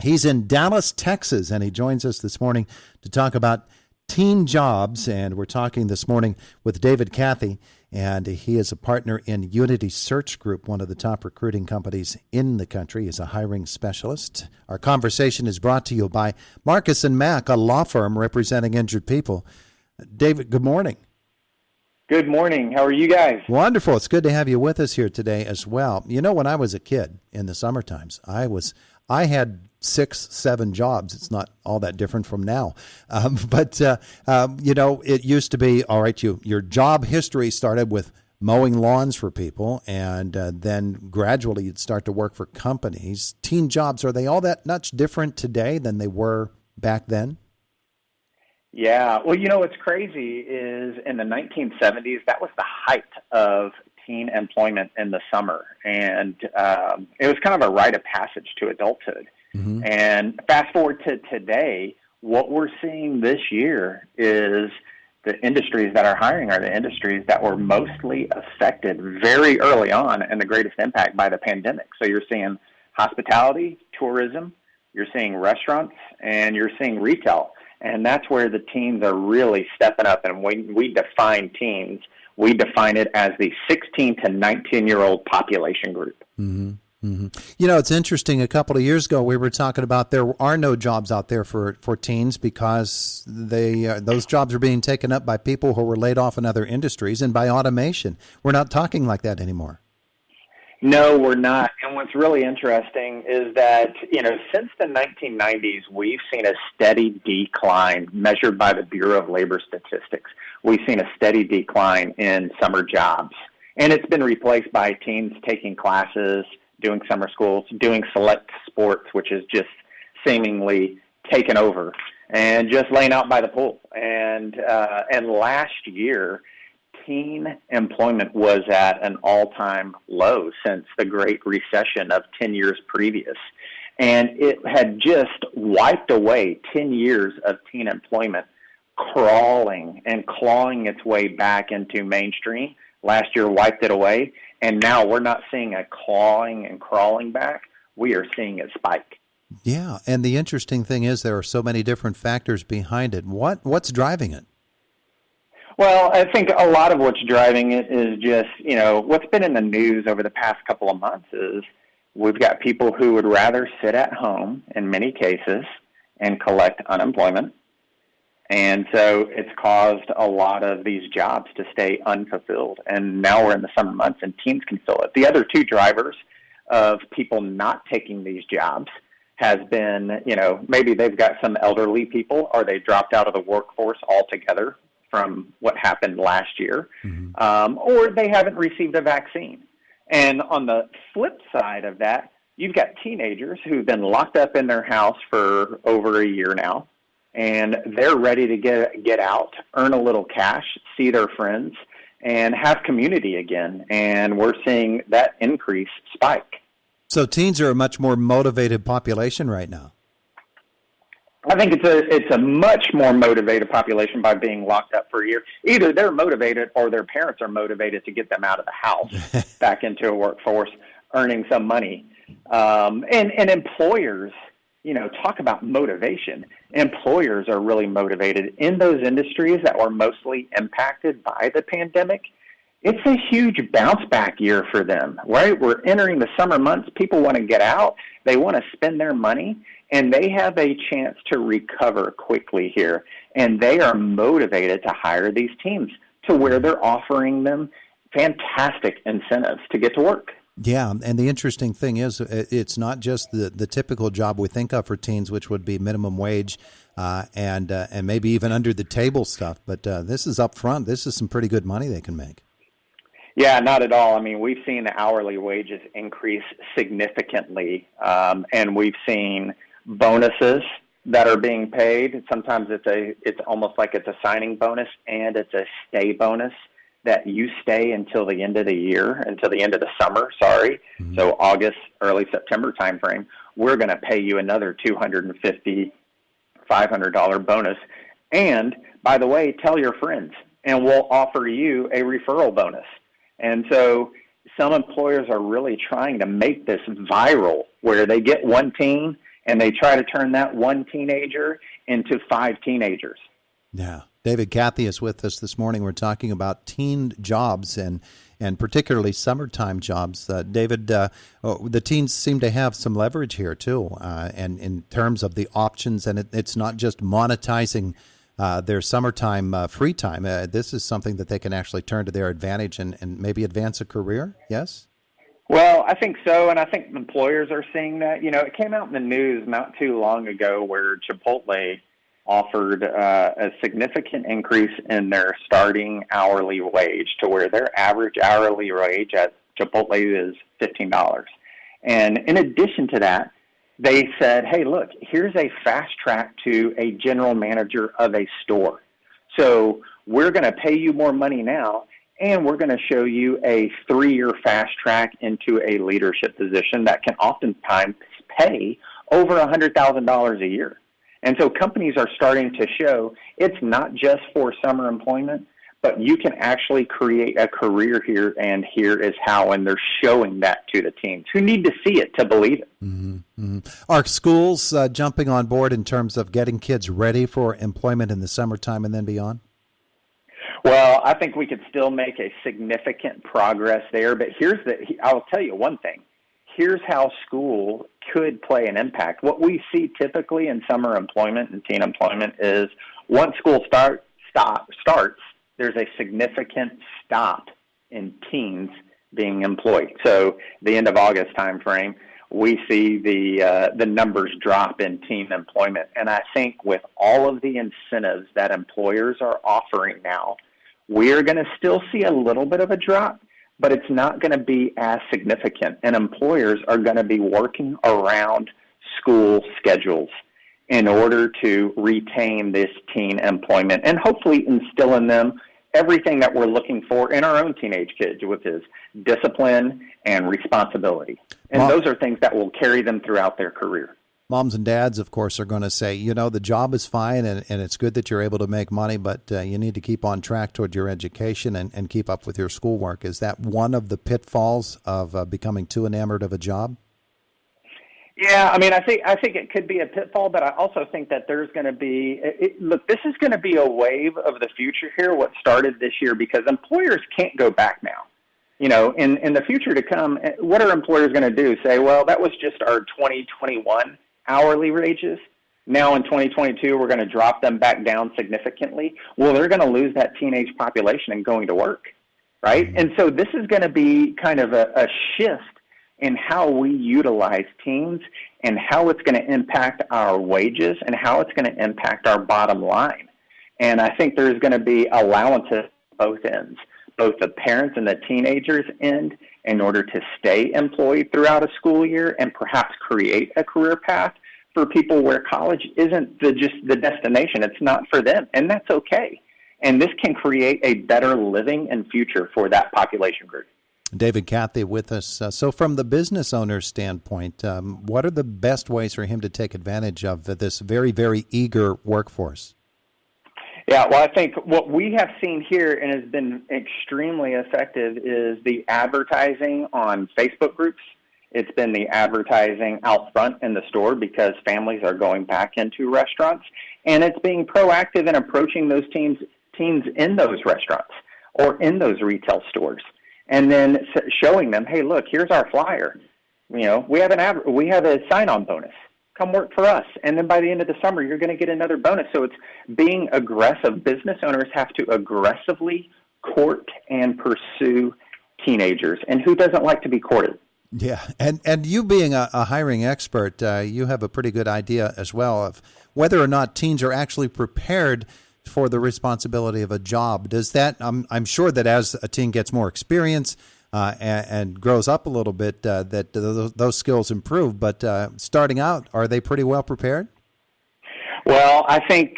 He's in Dallas, Texas, and he joins us this morning to talk about teen jobs. And we're talking this morning with David Cathey, and he is a partner in Unity Search Group, one of the top recruiting companies in the country. He's a hiring specialist. Our conversation is brought to you by Marcus & Mack, a law firm representing injured people. David, good morning. Good morning. How are you guys? Wonderful. It's good to have you with us here today as well. You know, when I was a kid in the summer times, I had 6, 7 jobs. It's not all that different from now. But it used to be, all right, your job history started with mowing lawns for people, and then gradually you'd start to work for companies. Teen jobs, are they all that much different today than they were back then? Yeah. Well, you know, what's crazy is in the 1970s, that was the height of teen employment in the summer. And it was kind of a rite of passage to adulthood. Mm-hmm. And fast forward to today, what we're seeing this year is the industries that are hiring are the industries that were mostly affected very early on and the greatest impact by the pandemic. So you're seeing hospitality, tourism, you're seeing restaurants, and you're seeing retail. And that's where the teens are really stepping up. And when we define teens, we define it as the 16 to 19-year-old population group. Mm-hmm. Mm-hmm. You know, it's interesting. A couple of years ago, we were talking about there are no jobs out there for teens because those jobs are being taken up by people who were laid off in other industries and by automation. We're not talking like that anymore. No, we're not. And what's really interesting is that, you know, since the 1990s, we've seen a steady decline measured by the Bureau of Labor Statistics. We've seen a steady decline in summer jobs. And it's been replaced by teens taking classes, doing summer schools, doing select sports, which is just seemingly taken over, and just laying out by the pool. And last year, teen employment was at an all-time low since the Great Recession of 10 years previous. And it had just wiped away 10 years of teen employment, crawling and clawing its way back into mainstream. Last year wiped it away, and now we're not seeing a clawing and crawling back. We are seeing it spike. Yeah, and the interesting thing is there are so many different factors behind it. What's driving it? Well, I think a lot of what's driving it is just, you know, what's been in the news over the past couple of months is we've got people who would rather sit at home in many cases and collect unemployment. And so it's caused a lot of these jobs to stay unfulfilled. And now we're in the summer months and teens can fill it. The other two drivers of people not taking these jobs has been, you know, maybe they've got some elderly people or they dropped out of the workforce altogether from what happened last year, or they haven't received a vaccine. And on the flip side of that, you've got teenagers who've been locked up in their house for over a year now, and they're ready to get out, earn a little cash, see their friends, and have community again. And we're seeing that increase spike. So teens are a much more motivated population right now. I think it's a much more motivated population by being locked up for a year. Either they're motivated or their parents are motivated to get them out of the house, back into a workforce, earning some money. And employers, you know, talk about motivation. Employers are really motivated in those industries that were mostly impacted by the pandemic. It's a huge bounce back year for them, right? We're entering the summer months. People want to get out. They want to spend their money. And they have a chance to recover quickly here. And they are motivated to hire these teams to where they're offering them fantastic incentives to get to work. Yeah, and the interesting thing is it's not just the typical job we think of for teens, which would be minimum wage and maybe even under the table stuff. But this is up front. This is some pretty good money they can make. Yeah, not at all. I mean, we've seen the hourly wages increase significantly, and we've seen bonuses that are being paid. Sometimes it's almost like it's a signing bonus and it's a stay bonus that you stay until the end of the year, until the end of the summer, Mm-hmm. So August, early September timeframe, we're going to pay you another $250, $500 bonus. And by the way, tell your friends and we'll offer you a referral bonus. And so some employers are really trying to make this viral where they get one teen and they try to turn that one teenager into 5 teenagers. Yeah. David Cathey is with us this morning. We're talking about teen jobs and particularly summertime jobs. David, the teens seem to have some leverage here too, and in terms of the options, and it's not just monetizing their summertime free time. This is something that they can actually turn to their advantage and maybe advance a career, yes? Well, I think so, and I think employers are seeing that. It came out in the news not too long ago where Chipotle offered a significant increase in their starting hourly wage to where their average hourly wage at Chipotle is $15. And in addition to that, they said, hey, look, here's a fast track to a general manager of a store. So we're going to pay you more money now, and we're going to show you a 3-year fast track into a leadership position that can oftentimes pay over $100,000 a year. And so companies are starting to show it's not just for summer employment, but you can actually create a career here, and here is how, and they're showing that to the teens who need to see it to believe it. Mm-hmm. Mm-hmm. Are schools jumping on board in terms of getting kids ready for employment in the summertime and then beyond? Well, I think we could still make a significant progress there, but I'll tell you one thing. Here's how school could play an impact. What we see typically in summer employment and teen employment is once school starts, there's a significant stop in teens being employed. So the end of August timeframe, we see the numbers drop in teen employment. And I think with all of the incentives that employers are offering now, we're going to still see a little bit of a drop, but it's not going to be as significant. And employers are going to be working around school schedules in order to retain this teen employment and hopefully instill in them everything that we're looking for in our own teenage kids, which is discipline and responsibility. And those are things that will carry them throughout their career. Moms and dads, of course, are going to say, the job is fine and it's good that you're able to make money, but you need to keep on track toward your education and keep up with your schoolwork. Is that one of the pitfalls of becoming too enamored of a job? Yeah, I think it could be a pitfall, but I also think that there's going to be look, this is going to be a wave of the future here, what started this year, because employers can't go back now. In the future to come, what are employers going to do? Say, well, that was just our 2021 hourly wages. Now in 2022, we're going to drop them back down significantly. Well, they're going to lose that teenage population and going to work, right? And so this is going to be kind of a shift in how we utilize teens and how it's going to impact our wages and how it's going to impact our bottom line. And I think there's going to be allowances on both ends, both the parents and the teenagers' end, in order to stay employed throughout a school year and perhaps create a career path for people where college isn't just the destination. It's not for them, and that's okay. And this can create a better living and future for that population group. David Cathey with us. So from the business owner's standpoint, what are the best ways for him to take advantage of this very, very eager workforce? Yeah, well, I think what we have seen here and has been extremely effective is the advertising on Facebook groups. It's been the advertising out front in the store because families are going back into restaurants. And it's being proactive in approaching those teens in those restaurants or in those retail stores. And then showing them, hey, look, here's our flyer. We have a sign-on bonus. Come work for us. And then by the end of the summer, you're going to get another bonus. So it's being aggressive. Business owners have to aggressively court and pursue teenagers. And who doesn't like to be courted? Yeah. And you being a hiring expert, you have a pretty good idea as well of whether or not teens are actually prepared for the responsibility of a job. Does that, I'm sure that as a teen gets more experience, and grows up a little bit, that those skills improve. But starting out, are they pretty well prepared? Well, I think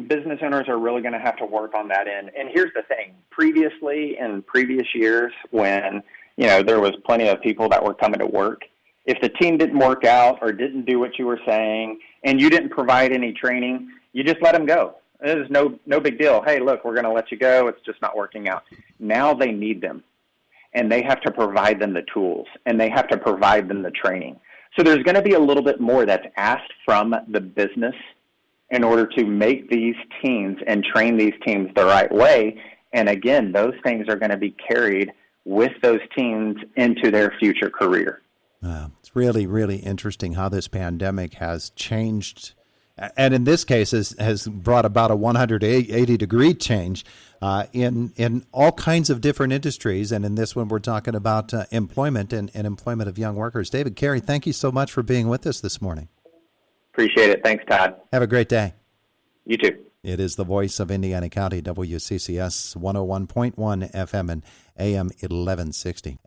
business owners are really going to have to work on that end. And here's the thing: previously, in previous years, when there was plenty of people that were coming to work, if the team didn't work out or didn't do what you were saying, and you didn't provide any training, you just let them go. It was no big deal. Hey, look, we're going to let you go. It's just not working out. Now they need them. And they have to provide them the tools, and they have to provide them the training. So there's going to be a little bit more that's asked from the business in order to make these teams and train these teams the right way. And again, those things are going to be carried with those teams into their future career. It's really, really interesting how this pandemic has changed, and in this case has brought about a 180-degree change in all kinds of different industries. And in this one, we're talking about employment and employment of young workers. David Carey, thank you so much for being with us this morning. Appreciate it. Thanks, Todd. Have a great day. You too. It is the voice of Indiana County, WCCS 101.1 FM and AM 1160.